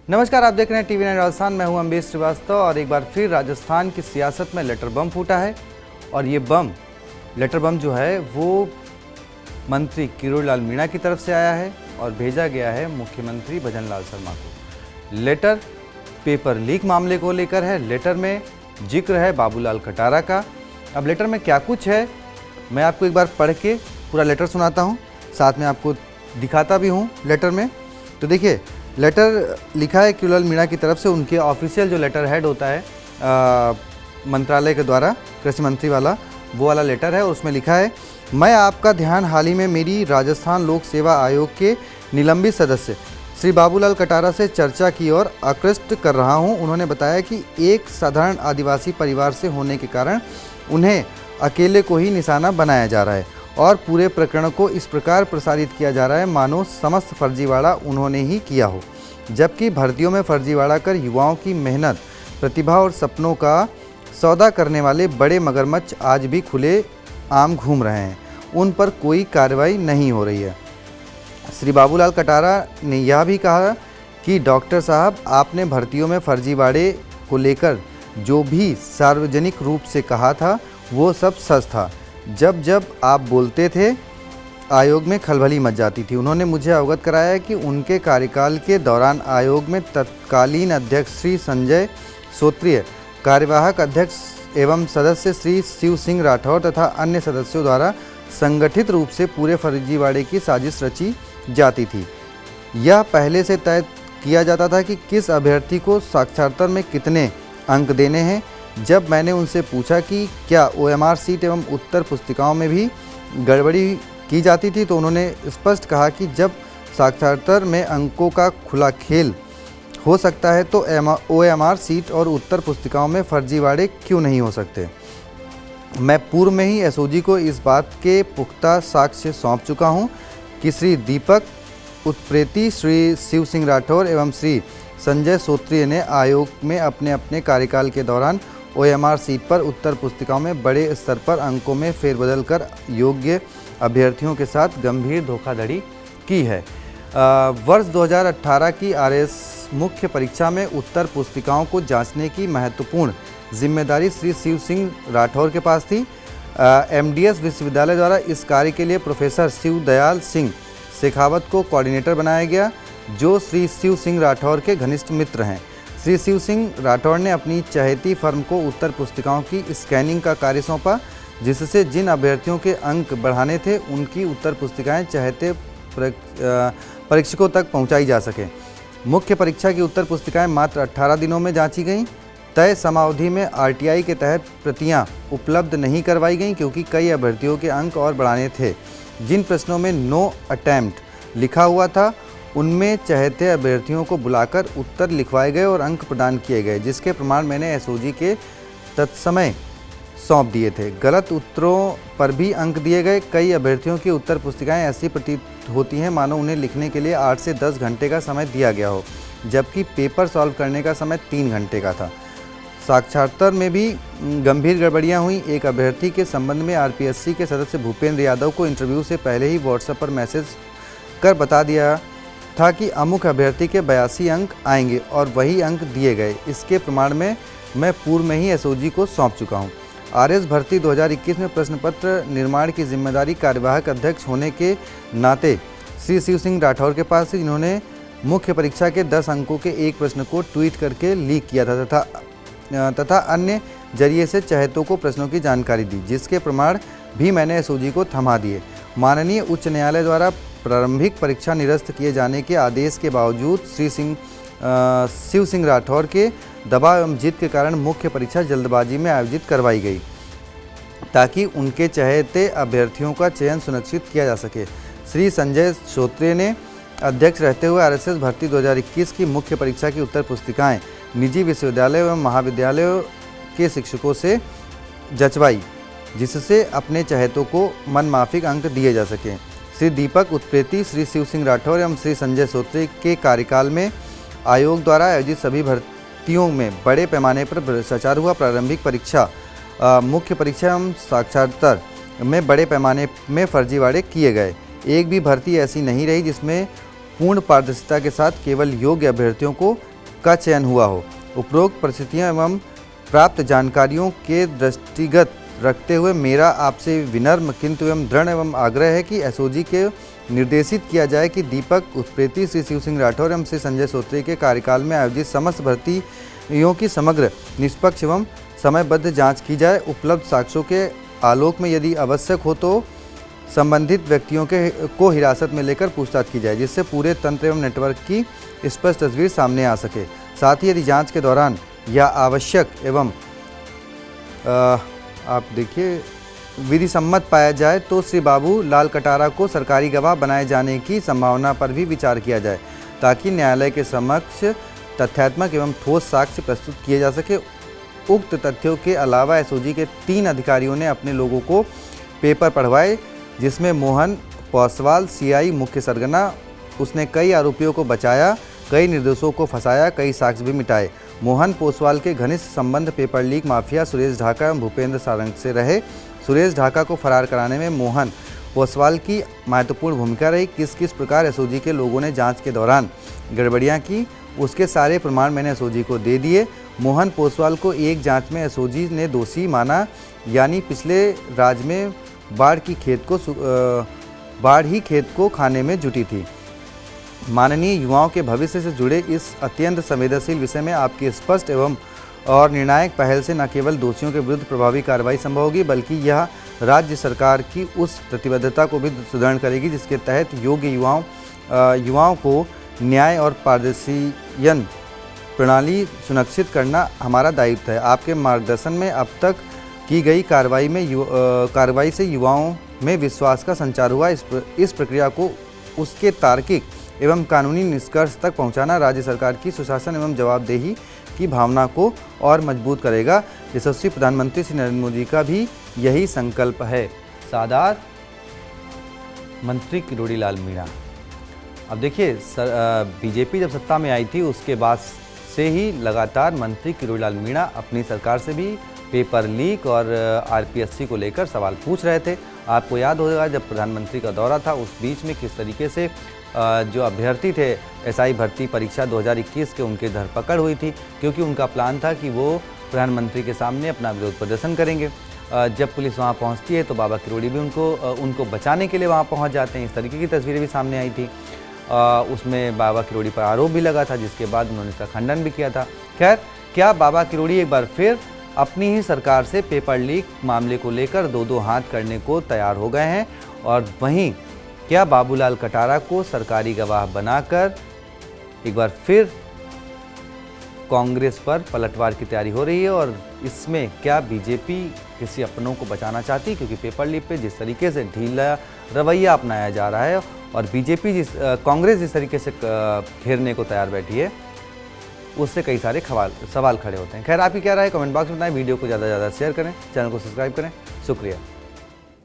नमस्कार, आप देख रहे हैं टीवी 9 राजस्थान। मैं हूं अम्बेश श्रीवास्तव और एक बार फिर राजस्थान की सियासत में लेटर बम फूटा है। और ये लेटर बम जो है वो मंत्री किरोड़ीलाल मीणा की तरफ से आया है और भेजा गया है मुख्यमंत्री भजनलाल शर्मा को। लेटर पेपर लीक मामले को लेकर है। लेटर में जिक्र है बाबूलाल कटारा का। अब लेटर में क्या कुछ है मैं आपको एक बार पढ़ के पूरा लेटर सुनाता हूँ, साथ में आपको दिखाता भी हूँ लेटर में। तो देखिए, लेटर लिखा है किरोड़ीलाल मीणा की तरफ से। उनके ऑफिशियल जो लेटर हेड होता है मंत्रालय के द्वारा, कृषि मंत्री वाला, वो वाला लेटर है। उसमें लिखा है, मैं आपका ध्यान हाल ही में मेरी राजस्थान लोक सेवा आयोग के निलंबित सदस्य श्री बाबूलाल कटारा से चर्चा की और आकृष्ट कर रहा हूं। उन्होंने बताया कि एक साधारण आदिवासी परिवार से होने के कारण उन्हें अकेले को ही निशाना बनाया जा रहा है और पूरे प्रकरण को इस प्रकार प्रसारित किया जा रहा है मानो समस्त फर्जीवाड़ा उन्होंने ही किया हो, जबकि भर्तियों में फर्जीवाड़ा कर युवाओं की मेहनत, प्रतिभा और सपनों का सौदा करने वाले बड़े मगरमच्छ आज भी खुले आम घूम रहे हैं। उन पर कोई कार्रवाई नहीं हो रही है। श्री बाबूलाल कटारा ने यह भी कहा कि डॉक्टर साहब, आपने भर्तियों में फर्जीवाड़े को लेकर जो भी सार्वजनिक रूप से कहा था वो सब सच था। जब जब आप बोलते थे आयोग में खलबली मच जाती थी। उन्होंने मुझे अवगत कराया कि उनके कार्यकाल के दौरान आयोग में तत्कालीन अध्यक्ष श्री संजय सोत्रिय, कार्यवाहक अध्यक्ष एवं सदस्य श्री शिव सिंह राठौर तथा अन्य सदस्यों द्वारा संगठित रूप से पूरे फर्जीवाड़े की साजिश रची जाती थी। यह पहले से तय किया जाता था कि किस अभ्यर्थी को साक्षात्कार में कितने अंक देने हैं। जब मैंने उनसे पूछा कि क्या OMR सीट एवं उत्तर पुस्तिकाओं में भी गड़बड़ी की जाती थी, तो उन्होंने स्पष्ट कहा कि जब साक्षात्कार में अंकों का खुला खेल हो सकता है तो OMR सीट और उत्तर पुस्तिकाओं में फर्जीवाड़े क्यों नहीं हो सकते। मैं पूर्व में ही SOG को इस बात के पुख्ता साक्ष्य सौंप चुका हूं कि श्री दीपक उत्प्रेती, श्री शिव सिंह राठौर एवं श्री संजय सोत्रिय ने आयोग में अपने अपने कार्यकाल के दौरान OMR सीट पर उत्तर पुस्तिकाओं में बड़े स्तर पर अंकों में फेरबदल कर योग्य अभ्यर्थियों के साथ गंभीर धोखाधड़ी की है। वर्ष 2018 की RS मुख्य परीक्षा में उत्तर पुस्तिकाओं को जांचने की महत्वपूर्ण जिम्मेदारी श्री शिव सिंह राठौर के पास थी। MDS विश्वविद्यालय द्वारा इस कार्य के लिए प्रोफेसर शिवदयाल सिंह शेखावत को कोऑर्डिनेटर बनाया गया, जो श्री शिव सिंह राठौर के घनिष्ठ मित्र हैं। श्री शिव सिंह राठौर ने अपनी चहेती फर्म को उत्तर पुस्तिकाओं की स्कैनिंग का कार्य सौंपा, जिससे जिन अभ्यर्थियों के अंक बढ़ाने थे उनकी उत्तर पुस्तिकाएं चहेते परीक्षकों तक पहुंचाई जा सके। मुख्य परीक्षा की उत्तर पुस्तिकाएं मात्र 18 दिनों में जांची गईं। तय समावधि में RTI के तहत प्रतियां उपलब्ध नहीं करवाई गईं क्योंकि कई अभ्यर्थियों के अंक और बढ़ाने थे। जिन प्रश्नों में नो अटेम्प्ट लिखा हुआ था उनमें चहेते अभ्यर्थियों को बुलाकर उत्तर लिखवाए गए और अंक प्रदान किए गए, जिसके प्रमाण मैंने SOG के तत्समय सौंप दिए थे। गलत उत्तरों पर भी अंक दिए गए। कई अभ्यर्थियों की उत्तर पुस्तिकाएं ऐसी प्रतीत होती हैं मानो उन्हें लिखने के लिए 8 से 10 घंटे का समय दिया गया हो, जबकि पेपर सॉल्व करने का समय 3 घंटे का था। साक्षात्कार में भी गंभीर गड़बड़ियां हुई। एक अभ्यर्थी के संबंध में RPSC के सदस्य भूपेंद्र यादव को इंटरव्यू से पहले ही WhatsApp पर मैसेज कर बता दिया था कि अमुक अभ्यर्थी के 82 अंक आएंगे और वही अंक दिए गए। इसके प्रमाण में मैं पूर्व में ही SOG को सौंप चुका हूं। RS भर्ती 2021 में प्रश्न पत्र निर्माण की जिम्मेदारी कार्यवाहक अध्यक्ष होने के नाते श्री शिव सिंह राठौर के पास थी, जिन्होंने मुख्य परीक्षा के 10 अंकों के एक प्रश्न को ट्वीट करके लीक किया था तथा अन्य जरिए से चहेतों को प्रश्नों की जानकारी दी, जिसके प्रमाण भी मैंने SOG को थमा दिए। माननीय उच्च न्यायालय द्वारा प्रारंभिक परीक्षा निरस्त किए जाने के आदेश के बावजूद श्री शिव सिंह राठौर के दबाव एवं जिद के कारण मुख्य परीक्षा जल्दबाजी में आयोजित करवाई गई ताकि उनके चहेते अभ्यर्थियों का चयन सुनिश्चित किया जा सके। श्री संजय सोत्रिय ने अध्यक्ष रहते हुए RSS भर्ती 2021 की मुख्य परीक्षा की उत्तर पुस्तिकाएं निजी विश्वविद्यालय एवं महाविद्यालयों के शिक्षकों से जचवाई, जिससे अपने चहेतों को मनमाफिक अंक दिए जा सके। श्री दीपक उत्प्रेती, श्री शिव सिंह राठौर एवं श्री संजय सोत्रिय के कार्यकाल में आयोग द्वारा आयोजित सभी भर्तियों में बड़े पैमाने पर भ्रष्टाचार हुआ। प्रारंभिक परीक्षा, मुख्य परीक्षा एवं साक्षात्कार में बड़े पैमाने में फर्जीवाड़े किए गए। एक भी भर्ती ऐसी नहीं रही जिसमें पूर्ण पारदर्शिता के साथ केवल योग्य अभ्यर्थियों को का चयन हुआ हो। उपरोक्त परिस्थितियों एवं प्राप्त जानकारियों के दृष्टिगत रखते हुए मेरा आपसे विनम्र किंतु एवं दृढ़ एवं आग्रह है कि एसओजी के निर्देशित किया जाए कि दीपक उत्प्रेती, श्री शिव सिंह राठौर एवं श्री संजय सोत्री के कार्यकाल में आयोजित समस्त भर्तियों की समग्र, निष्पक्ष एवं समयबद्ध जांच की जाए। उपलब्ध साक्ष्यों के आलोक में यदि आवश्यक हो तो संबंधित व्यक्तियों को हिरासत में लेकर पूछताछ की जाए, जिससे पूरे तंत्र एवं नेटवर्क की स्पष्ट तस्वीर सामने आ सके। साथ ही यदि जांच के दौरान या आवश्यक एवं आप देखिए विधि सम्मत पाया जाए तो श्री बाबू लाल कटारा को सरकारी गवाह बनाए जाने की संभावना पर भी विचार किया जाए, ताकि न्यायालय के समक्ष तथ्यात्मक एवं ठोस साक्ष्य प्रस्तुत किए जा सके। उक्त तथ्यों के अलावा एसओजी के 3 अधिकारियों ने अपने लोगों को पेपर पढ़वाए, जिसमें मोहन पोसवाल सीआई मुख्य सरगना, उसने कई आरोपियों को बचाया, कई निर्दोषों को फंसाया, कई साक्ष्य भी मिटाए। मोहन पोसवाल के घनिष्ठ संबंध paper leak mafia Suresh Dhaka एवं भूपेंद्र सारंग से रहे। सुरेश ढाका को फरार कराने में मोहन पोसवाल की महत्वपूर्ण भूमिका रही। किस किस प्रकार एसओजी के लोगों ने जांच के दौरान गड़बड़ियां की, उसके सारे प्रमाण मैंने एसओजी को दे दिए। मोहन पोसवाल को एक जांच में एसओजी ने दोषी माना, यानी पिछले राज में बाढ़ ही खेत को खाने में जुटी थी। माननीय युवाओं के भविष्य से जुड़े इस अत्यंत संवेदनशील विषय में आपकी स्पष्ट एवं और निर्णायक पहल से न केवल दोषियों के विरुद्ध प्रभावी कार्रवाई संभव होगी, बल्कि यह राज्य सरकार की उस प्रतिबद्धता को भी सुदृढ़ करेगी जिसके तहत योग्य युवाओं को न्याय और पारदर्शियन प्रणाली सुनिश्चित करना हमारा दायित्व है। आपके मार्गदर्शन में अब तक की गई कार्रवाई से युवाओं में विश्वास का संचार हुआ। इस प्रक्रिया को उसके तार्किक एवं कानूनी निष्कर्ष तक पहुंचाना राज्य सरकार की सुशासन एवं जवाबदेही की भावना को और मजबूत करेगा। यशस्वी प्रधानमंत्री श्री नरेंद्र मोदी का भी यही संकल्प है। सादार मंत्री किरोड़ी लाल मीणा। अब देखिए बीजेपी जब सत्ता में आई थी उसके बाद से ही लगातार मंत्री किरोड़ी लाल मीणा अपनी सरकार से भी पेपर लीक और आरपीएससी को लेकर सवाल पूछ रहे थे। आपको याद होगा जब प्रधानमंत्री का दौरा था उस बीच में किस तरीके से जो अभ्यर्थी थे एसआई भर्ती परीक्षा 2021 के उनकी धरपकड़ हुई थी, क्योंकि उनका प्लान था कि वो प्रधानमंत्री के सामने अपना विरोध प्रदर्शन करेंगे। जब पुलिस वहाँ पहुँचती है तो बाबा किरोड़ी भी उनको बचाने के लिए वहाँ पहुँच जाते हैं। इस तरीके की तस्वीरें भी सामने आई थी। उसमें बाबा किरोड़ी पर आरोप भी लगा था, जिसके बाद उन्होंने इसका खंडन भी किया था। खैर, क्या बाबा किरोड़ी एक बार फिर अपनी ही सरकार से पेपर लीक मामले को लेकर दो हाथ करने को तैयार हो गए हैं? और वहीं क्या बाबूलाल कटारा को सरकारी गवाह बनाकर एक बार फिर कांग्रेस पर पलटवार की तैयारी हो रही है? और इसमें क्या बीजेपी किसी अपनों को बचाना चाहती है? क्योंकि पेपर लीक पे जिस तरीके से ढीला रवैया अपनाया जा रहा है और कांग्रेस जिस तरीके से घेरने को तैयार बैठी है, उससे कई सारे सवाल खड़े होते हैं। खैर, आपकी क्या राय है? कमेंट बॉक्स में बताएं। वीडियो को ज़्यादा से ज़्यादा शेयर करें, चैनल को सब्सक्राइब करें। शुक्रिया।